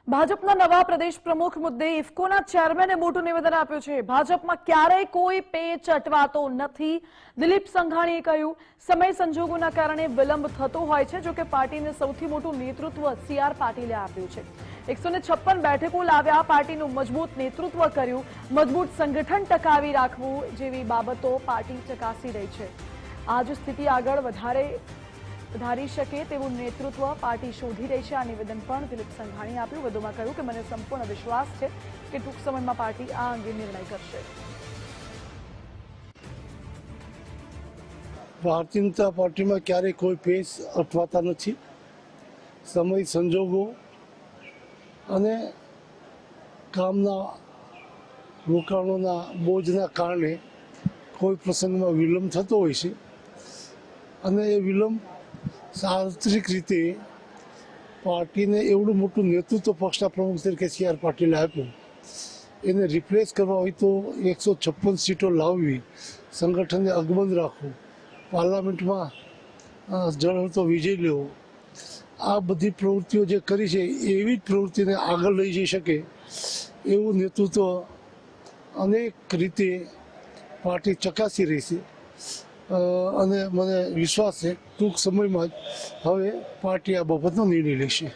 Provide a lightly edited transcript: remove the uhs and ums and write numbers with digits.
ભાજપના નવા પ્રદેશ પ્રમુખ મુદ્દે ઇફકોના ચેરમેને મોટું નિવેદન આપ્યું છે। ભાજપમાં ક્યારેય કોઈ પેચ અટવાતો નથી। દિલીપ સંઘાણીએ કહ્યું, સમય સંજોગોના કારણે વિલંબ થતો હોય છે। જો કે પાર્ટીને સૌથી મોટું નેતૃત્વ સીઆર પાટીલે આપ્યું છે। 156 બેઠકો લાવ્યા, પાર્ટીનું મજબૂત નેતૃત્વ કર્યું, મજબૂત સંગઠન ટકાવી રાખવું જેવી બાબતો પાર્ટી ચકાસી રહી છે। આ જ સ્થિતિ આગળ વધારી શકે તેવું નેતૃત્વ પાર્ટી શોધી રહી છે। આ નિવેદન પણ દિલીપ સંઘાણીએ આપ્યું। વધુમાં કહ્યું કે મને સંપૂર્ણ વિશ્વાસ છે કે ટૂંક સમયમાં પાર્ટી આ અંગે નિર્ણય કરશે। ભારતીય જનતા પાર્ટીમાં ક્યારેય કોઈ પેચ અટવાતા નથી। સમય સંજોગો અને કામના રોકાણોના બોજના કારણે કોઈ પ્રસંગમાં વિલંબ થતો હોય છે અને એ વિલંબ સાર્વત્રિક રીતે પાર્ટીને એવડું મોટું નેતૃત્વ પક્ષના પ્રમુખ તરીકે સીઆર પાટીલે આપ્યું, એને રિપ્લેસ કરવા હોય તો 156 સીટો લાવવી, સંગઠનને અકબંધ રાખવું, પાર્લામેન્ટમાં જળહળતો વિજય લેવો, આ બધી પ્રવૃત્તિઓ જે કરી છે એવી જ પ્રવૃત્તિને આગળ લઈ જઈ શકે એવું નેતૃત્વ અનેક રીતે પાર્ટી ચકાસી રહી છે અને મને વિશ્વાસ છે ટૂંક સમયમાં જ હવે પાર્ટી આ બાબતનો નિર્ણય લેશે।